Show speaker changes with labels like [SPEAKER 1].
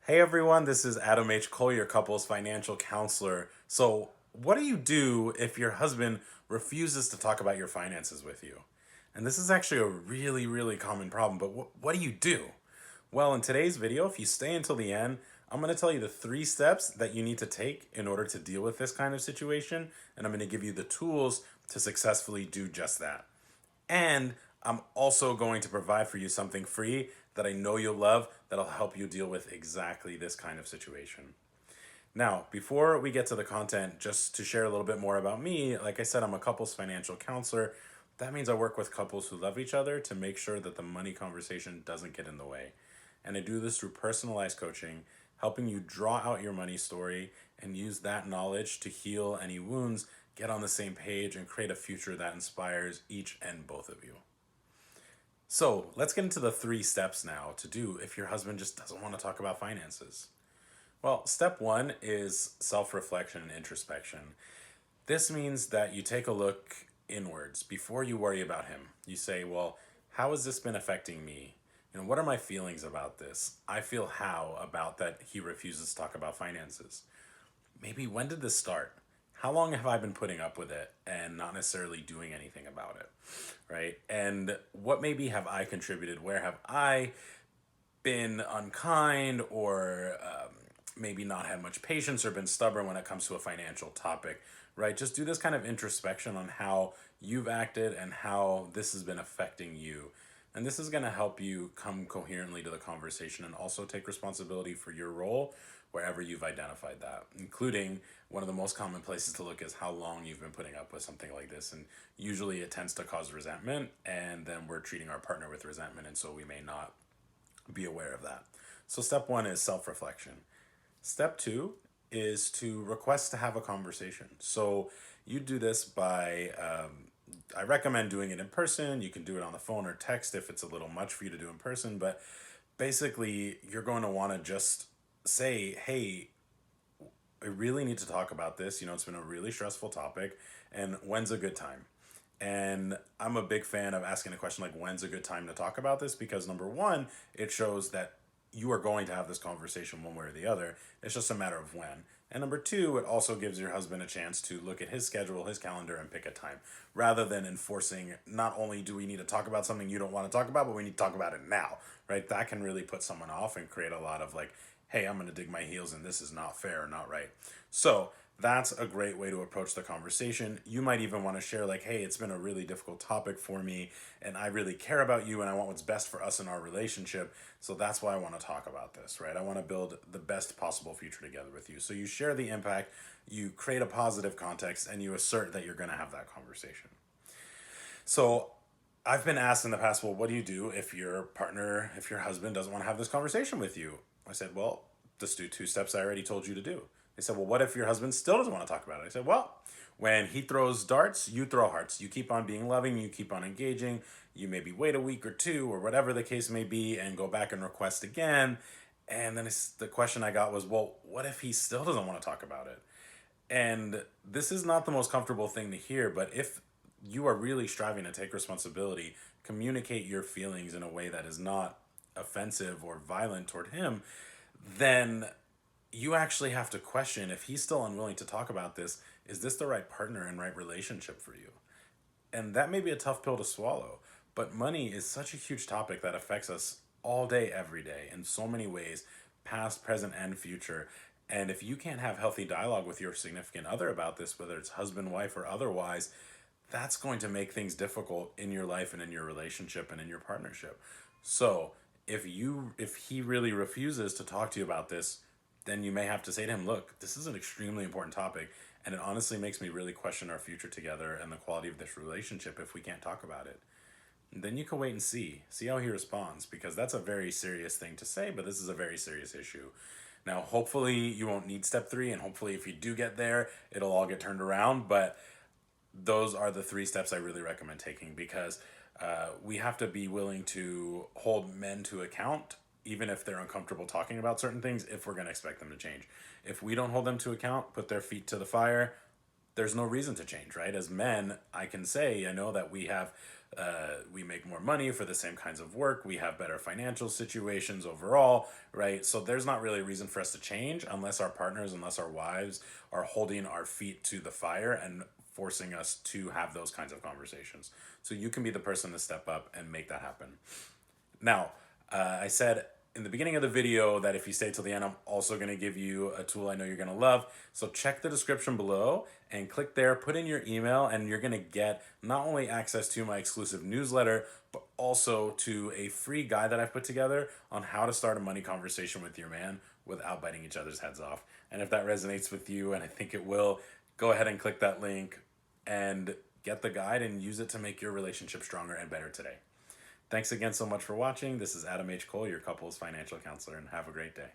[SPEAKER 1] Hey everyone, this is Adam H. Cole, your couple's financial counselor. So, what do you do if your husband refuses to talk about your finances with you? And this is actually a really common problem, but what do you do? Well, in today's video, if you stay until the end, I'm going to tell you the 3 steps that you need to take in order to deal with this kind of situation, and I'm going to give you the tools to successfully do just that. And I'm also going to provide for you something free that I know you'll love that'll help you deal with exactly this kind of situation. Now, before we get to the content, just to share a little bit more about me, like I said, I'm a couples financial counselor. That means I work with couples who love each other to make sure that the money conversation doesn't get in the way. And I do this through personalized coaching, helping you draw out your money story and use that knowledge to heal any wounds, get on the same page, and create a future that inspires each and both of you. So let's get into the 3 steps now to do if your husband just doesn't want to talk about finances. Well, step one is self reflection and introspection. This means that you take a look inwards before you worry about him. You say, well, how has this been affecting me? What are my feelings about this? I feel how about that he refuses to talk about finances. Maybe when did this start? How long have I been putting up with it and not necessarily doing anything about it? Right? And what maybe have I contributed? Where have I been unkind or maybe not had much patience or been stubborn when it comes to a financial topic, right? Just do this kind of introspection on how you've acted and how this has been affecting you. And this is going to help you come coherently to the conversation and also take responsibility for your role wherever you've identified that, including one of the most common places to look is how long you've been putting up with something like this. And usually it tends to cause resentment, and then we're treating our partner with resentment, and so we may not be aware of that. So, step one is self reflection. Step two is to request to have a conversation. So, you do this by, I recommend doing it in person. You can do it on the phone or text if it's a little much for you to do in person. But basically, you're going to want to just say, hey, I really need to talk about this. It's been a really stressful topic. And when's a good time? And I'm a big fan of asking a question like, when's a good time to talk about this? Because number one, it shows that you are going to have this conversation one way or the other. It's just a matter of when. And number two, it also gives your husband a chance to look at his schedule, his calendar, and pick a time rather than enforcing not only do we need to talk about something you don't want to talk about, but we need to talk about it now, right? That can really put someone off and create a lot of like, hey, I'm going to dig my heels and this is not fair or not right. So that's a great way to approach the conversation. You might even want to share, like, hey, it's been a really difficult topic for me, and I really care about you, and I want what's best for us in our relationship. So that's why I want to talk about this, right? I want to build the best possible future together with you. So you share the impact, you create a positive context, and you assert that you're going to have that conversation. So I've been asked in the past, well, what do you do if your partner, if your husband doesn't want to have this conversation with you? I said, well, just do 2 steps I already told you to do. They said, well, what if your husband still doesn't want to talk about it? I said, well, when he throws darts, you throw hearts. You keep on being loving, you keep on engaging. You maybe wait a week or two or whatever the case may be and go back and request again. And then the question I got was, well, what if he still doesn't want to talk about it? And this is not the most comfortable thing to hear, but if you are really striving to take responsibility, communicate your feelings in a way that is not offensive or violent toward him, then you actually have to question if he's still unwilling to talk about this, is this the right partner and right relationship for you? And that may be a tough pill to swallow, but money is such a huge topic that affects us all day, every day, in so many ways, past, present, and future. And if you can't have healthy dialogue with your significant other about this, whether it's husband, wife, or otherwise, that's going to make things difficult in your life and in your relationship and in your partnership. So if he really refuses to talk to you about this, then you may have to say to him, look, this is an extremely important topic, and it honestly makes me really question our future together and the quality of this relationship if we can't talk about it. And then you can wait and see how he responds, because that's a very serious thing to say, but this is a very serious issue. Now, hopefully you won't need step three, and hopefully if you do get there, it'll all get turned around, but those are the 3 steps I really recommend taking, because we have to be willing to hold men to account, even if they're uncomfortable talking about certain things, if we're going to expect them to change. If we don't hold them to account, put their feet to the fire, there's no reason to change, right? As men, I can say, I know that we make more money for the same kinds of work. We have better financial situations overall, right? So there's not really a reason for us to change unless our partners, unless our wives are holding our feet to the fire and forcing us to have those kinds of conversations. So you can be the person to step up and make that happen. Now, I said in the beginning of the video that if you stay till the end, I'm also going to give you a tool I know you're going to love. So check the description below and click there, put in your email, and you're going to get not only access to my exclusive newsletter, but also to a free guide that I've put together on how to start a money conversation with your man without biting each other's heads off. And if that resonates with you, and I think it will, go ahead and click that link and get the guide and use it to make your relationship stronger and better today. Thanks again so much for watching. This is Adam H. Cole, your couples financial counselor, and have a great day.